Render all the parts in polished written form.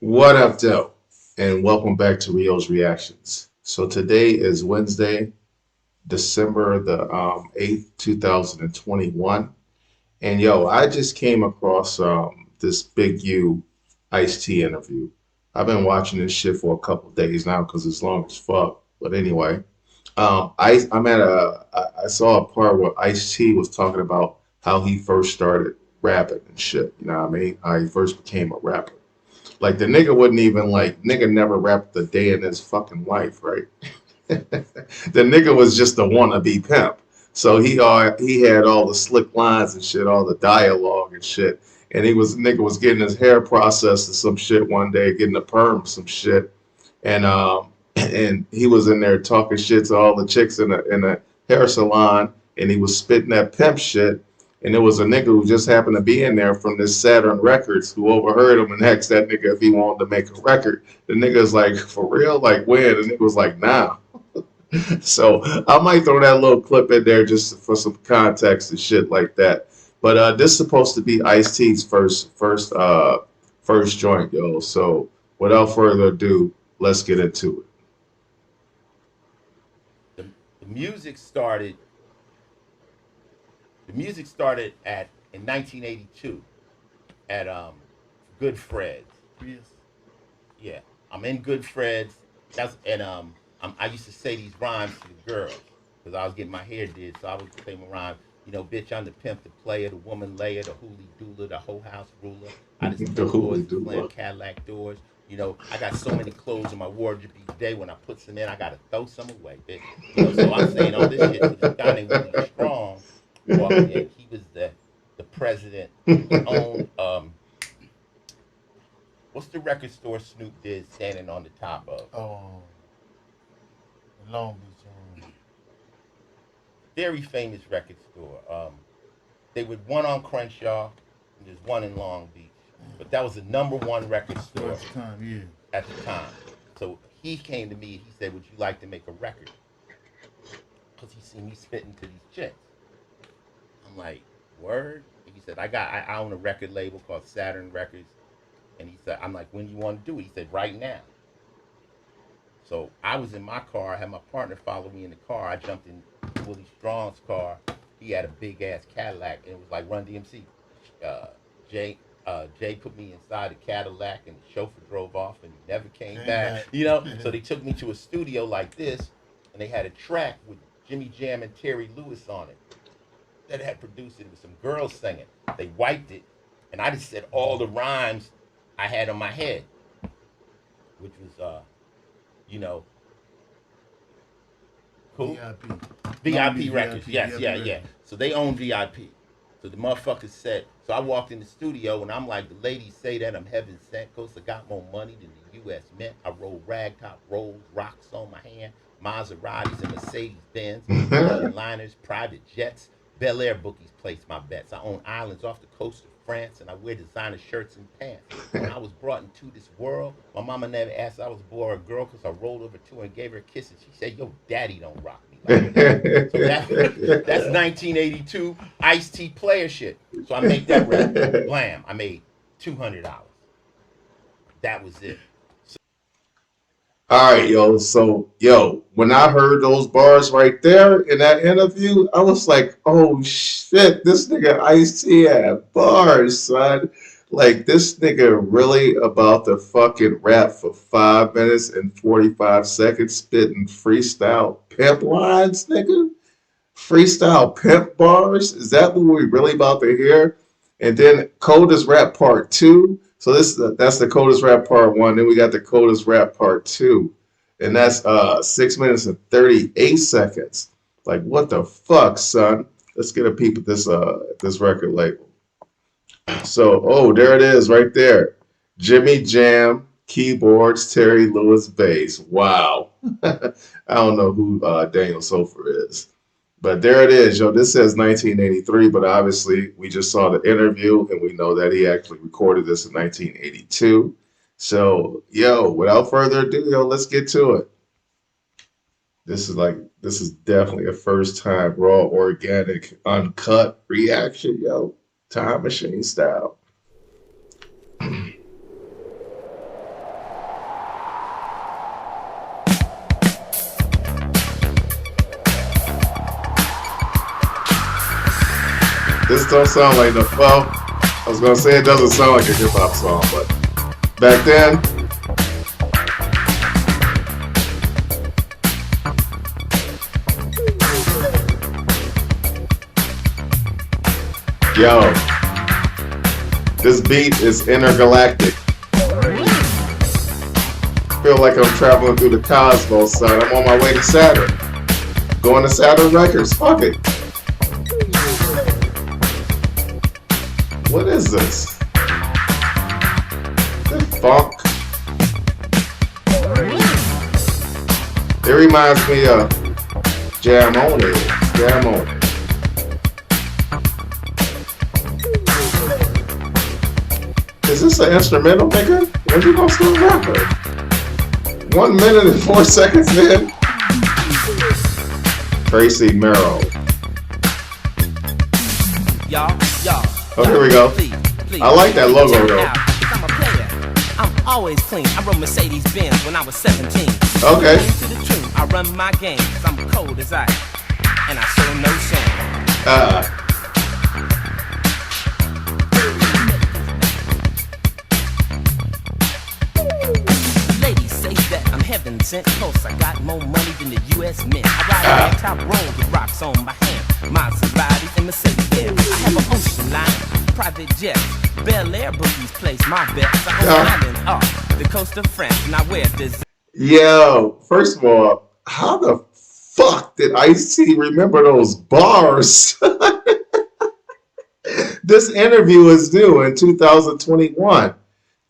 What up, though? And welcome back to Rio's Reactions. So today is Wednesday, December the 8th, 2021. And yo, I just came across this Big U Ice T interview. I've been watching this shit for a couple days now because it's long as fuck. But anyway, I saw a part where Ice T was talking about how he first started rapping and shit. You know what I mean? How he first became a rapper. Like the nigga wouldn't even nigga never rapped a day in his fucking life, right? The nigga was just a wannabe pimp. So he had all the slick lines and shit, all the dialogue and shit. And nigga was getting his hair processed or some shit one day, getting a perm some shit. And and he was in there talking shit to all the chicks in a hair salon, and he was spitting that pimp shit. And there was a nigga who just happened to be in there from this Saturn Records who overheard him and asked that nigga if he wanted to make a record. The nigga's like, for real? Like when? And the nigga was like, nah. So I might throw that little clip in there just for some context and shit like that. But this is supposed to be Ice T's first joint, yo. So without further ado, let's get into it. The music started. The music started at in 1982 at Good Fred's. Yes. Yeah, I'm in Good Fred's. I used to say these rhymes to the girls because I was getting my hair did. So I would say my rhyme. You know, bitch, I'm the pimp, the player, the woman layer, the hoolie dooler, the whole house ruler. I just The flip boys Hooli and slam Doo. Cadillac doors. You know, I got so many clothes in my wardrobe each day. When I put some in, I gotta throw some away, bitch. You know, so I'm saying all this shit. So this guy named Willie Strong walked in. He was the president. He owned what's the record store Snoop did standing on the top of? Oh, Long Beach. Very famous record store. They would one on Crenshaw, and there's one in Long Beach. But that was the number one record Store store at the time, yeah. at the time. So he came to me. He said, "Would you like to make a record?" Because he seen me spitting to these chicks. I'm like, "Word?" And he said, I own a record label called Saturn Records." And he said, "I'm like, when you want to do it?" He said, "Right now." So I was in my car. I had my partner follow me in the car. I jumped in Willie Strong's car. He had a big ass Cadillac, and it was like Run DMC. Uh, Jay Jay put me inside the Cadillac, and the chauffeur drove off, and he never came Came back. back. You know, so they took me to a studio like this, and they had a track with Jimmy Jam and Terry Lewis on it that had produced it with some girls singing. They wiped it, and I just said all the rhymes I had on my head, which was you know, cool. VIP. Long VIP Beach Records. VIP. Yes, yeah, VIP yeah. Records. So they own VIP. So the motherfuckers said, so I walked in the studio and I'm like, the ladies say that I'm heaven sent because I got more money than the U.S. Mint. I roll ragtop rolls, rocks on my hand, Maseratis and Mercedes Benz, ocean liners, private jets, Bel Air bookies place my bets. I own islands off the coast of France and I wear designer shirts and pants. When I was brought into this world, my mama never asked if I was a boy or a girl because I rolled over to her and gave her a kiss and she said, "Yo, daddy don't rock me like that." So that's 1982 Ice T player shit. So I made that record. Blam. I made $200. That was it. All right, yo. So, yo, when I heard those bars right there in that interview, I was like, oh shit, this nigga Ice T had bars, son. Like, this nigga really about to fucking rap for 5 minutes and 45 seconds, spitting freestyle pimp lines, nigga. Freestyle pimp bars. Is that what we really about to hear? And then Coldest Rap Part Two. So that's the Coldest Rap Part One. Then we got the Coldest Rap Part Two, and that's 6 minutes and 38 seconds. Like what the fuck, son? Let's get a peep at this record label. So there it is, right there. Jimmy Jam keyboards, Terry Lewis bass. Wow. I don't know who Daniel Sofer is. But there it is, yo. This says 1983, but obviously we just saw the interview and we know that he actually recorded this in 1982. So, yo, without further ado, yo, let's get to it. This is definitely a first time raw, organic, uncut reaction, yo. Time machine style. don't sound like the, well, I was gonna say it doesn't sound like a hip hop song, but back then, yo, this beat is intergalactic. Feel like I'm traveling through the cosmos, son. I'm on my way to Saturn. Going to Saturn Records. Fuck it. What is this? The funk. It reminds me of Jam On It. Jam On It. Is this an instrumental, nigga? When you gonna start rapping? 1 minute and 4 seconds, man. Tracy Merrill. Y'all. Oh, here we go. I like that logo, though. I'm a player. I'm always clean. I rode Mercedes Benz when I was 17. Okay. To the tune, I run my game, cause I'm cold as ice. And I show no shame. Ladies say that I'm heaven sent. Close, I got more money than the U.S. Mint. I ride a top road with rocks on my hand. Maseratis and Mercedes Benz. I have an ocean line, private jet. Bel Air bookies place my bets. I'm island off the coast of France, and I wear design. Yo, first of all, how the fuck did Ice-T remember those bars? This interview is due in 2021.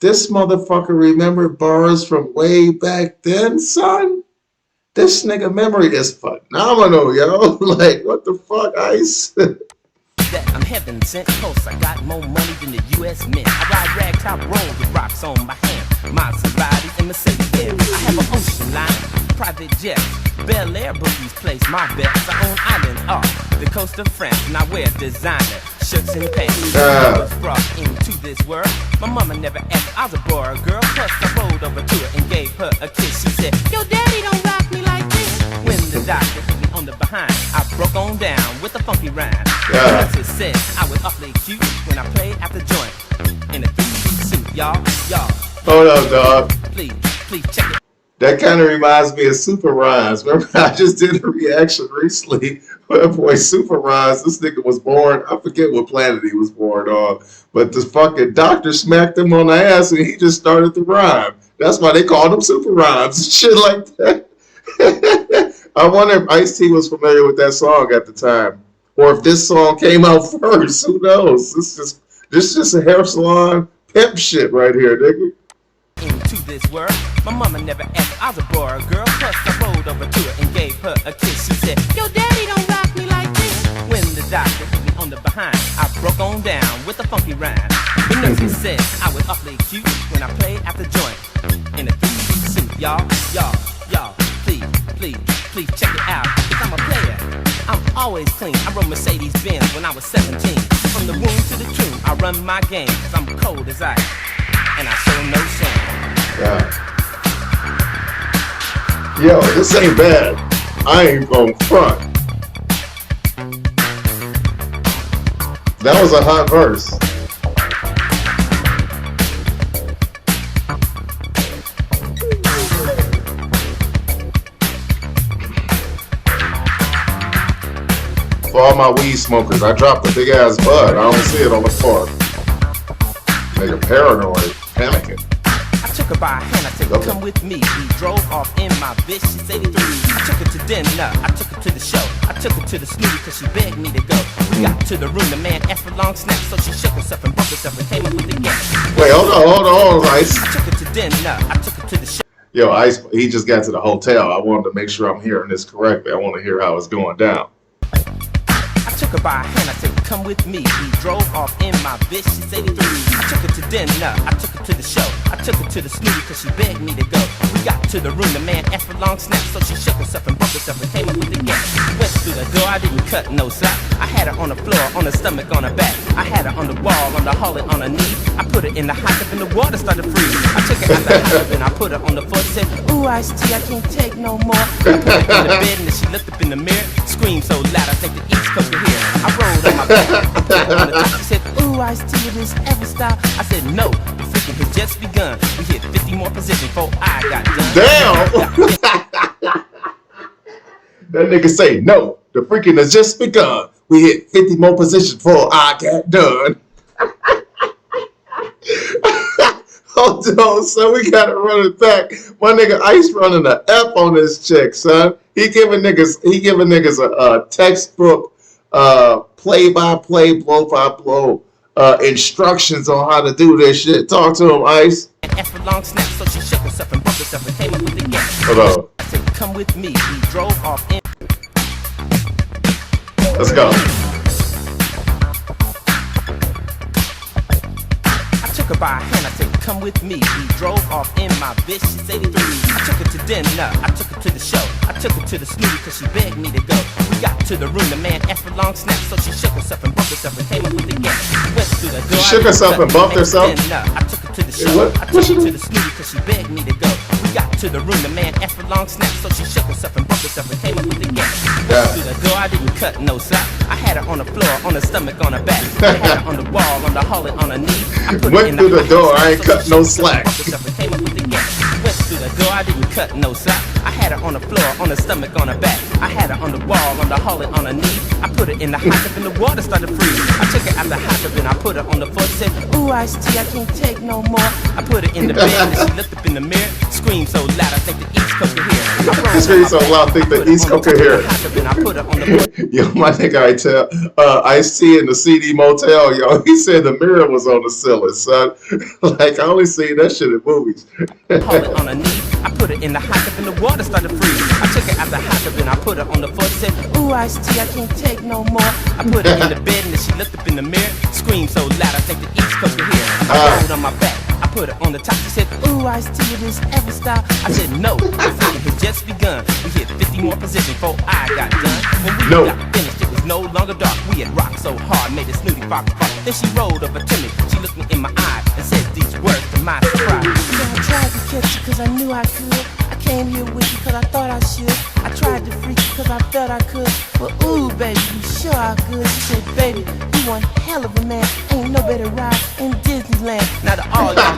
This motherfucker remembered bars from way back then, son? This nigga memory is phenomenal, yo. Like, what the fuck, Ice? That I'm heaven sent. Close, I got more money than the U.S. Mint. I ride ragtop road with rocks on my hand. Maseratis and Mercedes Benz. I have an ocean line, private jet. Bel Air bookies place my bets. I own island off the coast of France, and I wear designer shirts and pants. I was brought into this world. My mama never asked I was a boy or girl. Plus I rolled over to her and gave her a kiss. She said, "Yo, daddy don't rock me like this." When the doctor hit me on the behind, I broke on down with a funky rhyme. The nurses said I was awfully cute when I played at the joint in a 3-piece suit. Y'all. Hold up, dog. Please check it. That kind of reminds me of Super Rhymes. Remember, I just did a reaction recently where boy Super Rhymes, this nigga was born, I forget what planet he was born on, but the fucking doctor smacked him on the ass and he just started to rhyme. That's why they called him Super Rhymes and shit like that. I wonder if Ice-T was familiar with that song at the time, or if this song came out first. Who knows? This is just a hair salon pimp shit right here, nigga. Into this world, my mama never asked I was a boy or girl. Plus I rolled over to her and gave her a kiss. She said, "Yo, daddy don't rock me like this." When the doctor hit me on the behind, I broke on down with a funky rhyme. The nurses said I was awfully cute when I played at the joint in a 3-piece suit. Y'all, please check it out. Cause I'm a player. I'm always clean. I rode Mercedes Benz when I was 17. From the womb to the tomb, I run my game. Cause I'm cold as ice. And I show no shame. Yo, this ain't bad. I ain't gonna front. That was a hot verse. For all my weed smokers, I dropped a big ass bud. I don't see it on the floor. Nigga paranoid, panicking. I took her by hand, I said, "Come with me." We drove off in my bitch, she's 83. I took her to dinner, I took her to the show. I took her to the snooty cause she begged me to go. We got to the room, the man asked for long snacks. So she shook herself and broke herself and came up with the gas. Wait, hold on, Ice. I took her to dinner, I took her to the show. Yo, Ice, he just got to the hotel. I wanted to make sure I'm hearing this correctly. I want to hear how it's going down. I took her by hand, I said, "Come with me." We drove off in my bitch, she's 83. I took her to dinner, I took her to the show. I took her to the snooty cause she begged me to go. We got to the room, the man asked for long snacks. So she shook herself and broke herself and came up with the gas. Went through the door, I didn't cut no slack. I had her on the floor, on her stomach, on her back. I had her on the wall, on the hall, and on her knee. I put her in the hot tub and the water started freezing. I took her out the hot tub and I put her on the floor. She said, ooh, iced tea, I can't take no more. I put her in the bed and then she looked up in the mirror, screamed so loud I think the East Coast could hear. I rolled on my back, I put her on the top. She said, ooh, iced tea, it is every style. I said, no, the freaking has just begun. We hit 50 more positions before I got done. Damn! That nigga say, no, the freaking has just begun. We hit 50 more positions before I got done. Hold on, son, we gotta run it back. My nigga Ice running a F on this chick, son. He giving niggas a textbook, play-by-play, blow-by-blow instructions on how to do this shit. Talk to him, Ice. After a long snap, so she shook herself and bumped herself and came up with the gas. Hold on. I said, come with me. We drove off in. Let's go. I took her by her hand. I said, come with me. We drove off in my bitch. She's 83. I took her to dinner. I took her to the show. I took her to the snooty because she begged me to go. We got to the room. The man after a long snap, so she shook herself and bumped herself and came up with the gas. Went through the door. She shook herself and bumped herself? I took her to the show. I took her to the snooty because she begged me to go. We got to the room. The man after a long snap, so she shook herself and bumped herself and came up with the gas. Went through the door. I didn't cut no slack. I had her on the floor, on her stomach, on her back. I had her on the wall, on the hall, and on her knee. I put her Went in through the hot door. tub, I ain't so cut she no shook slack. herself and came up with the gas. Went through the door. I didn't cut no slack. I had her on the floor, on her stomach, on her back. I had her on the wall, on the hall, and on her knee. I put her in the hot tub and the water started freezing. I took her out the hot tub and I put her on the floor. She said, ooh, iced tea, I can't take no more. I put her in the bed and she looked up in the mirror, screamed so loud I think the East Coast could hear. Screamed so loud I think the East Coast could hear. I put her on the Yo, my nigga, I tell Ice-T in the CD motel, yo, he said the mirror was on the ceiling, son. Like, I only seen that shit in movies. hold it on her knee. I put her in the hot tub and the water started freezing. I took her out the hot tub and I put her on the floor. She said, ooh, iced tea, I can't take no more. I put her in the bed and then she looked up in the mirror, screamed so loud I think the East Coast could hear. I rolled on my back. I put her on the top. She said, ooh, iced tea, it is every style. I said, no, the freaking has just begun. We hit 50 more positions before I got done. When we got finished, it was no longer dark. We had rocked so hard, made a snooty fox bark. Then she rolled over to me. She looked me in my eye and said these words to my surprise. So I tried to catch you cause I knew I could. I came here with you cause I thought I should. I tried to freak you cause I felt I could. But ooh, baby, you sure I could. She said, baby, you one hell of a man. Ain't no better ride in Disneyland. Now to all y'all,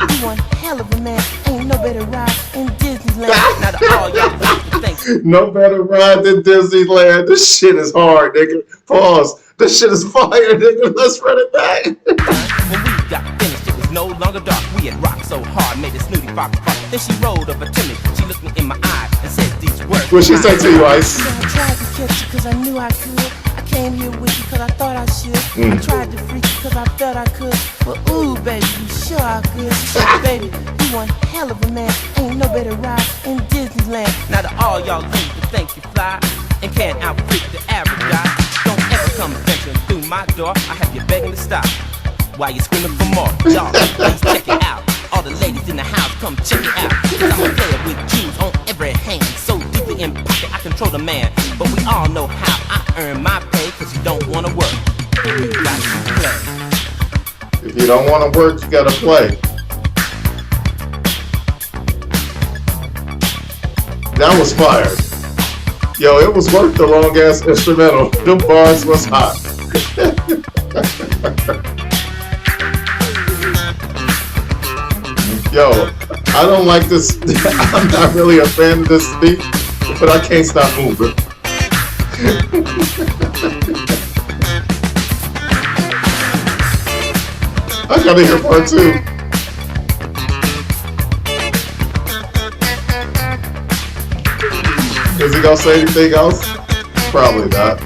you one hell of a man. Ain't no better ride in Disneyland. Now to all y'all, thank No better ride than Disneyland. This shit is hard, nigga. Pause. This shit is fire, nigga. Let's run it back. When we got finished, it was no longer dark. We had rocked so hard, made a snooty fox bark. Then she rolled over to me. She looked me in my eye and said these words. What she say to you, Ice? So I tried to catch you cause I knew I could. I came here with you cause I thought I should. I tried to freak you cause I felt I could. But ooh, baby, you sure I could. She said, baby, you one hell of a man. Ain't no better ride in Disneyland. Now to all y'all leave to think you fly and can't outfreak the average guy. Don't ever come venturing through my door. I have you begging to stop while you're screaming for more. Y'all, please check it out. All the ladies in the house, come check it out. Cause I'm a player with jewels on every hand. So deeply in pocket, I control the man. But we all know how I earn my pay. Cause you don't wanna work, you got to play. If you don't want to work, you gotta play. That was fire. Yo, it was worth the long ass instrumental. Them bars was hot. Yo, I don't like this. I'm not really a fan of this beat, but I can't stop moving. I gotta hear part two. Is he gonna say anything else? Probably not.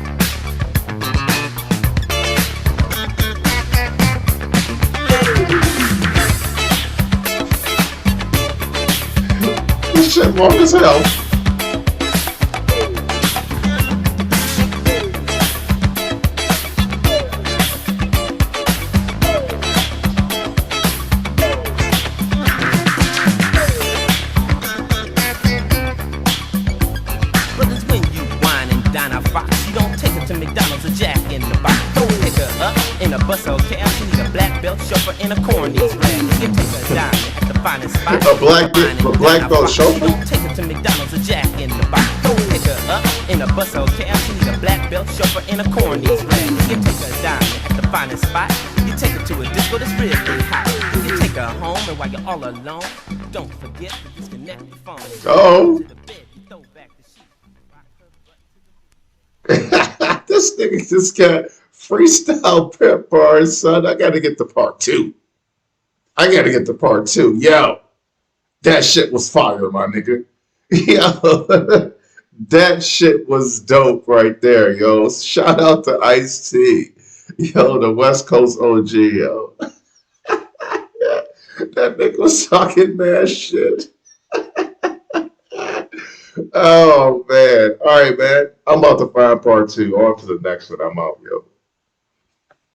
This shit long as hell. in a cornies rag. You take a diamond at the finest spot. A black belt chauffeur? Don't take her to McDonald's or Jack in the Box. Don't pick her up in a bus or cab. She need a black belt chauffeur in a cornies rag. You take a diamond at the finest spot. You take her to a disco that's really hot. You take her home, and while you're all alone, don't forget to disconnect the phone. Oh. To the bed, you throw back the sheet. This nigga just got freestyle pimp bars, son. I gotta get the part two. Yo, that shit was fire, my nigga. Yo, that shit was dope right there, yo. Shout out to Ice-T. Yo, the West Coast OG, yo. That nigga was talking mad shit. Oh man. All right, man. I'm about to find part two. On to the next one. I'm out, yo.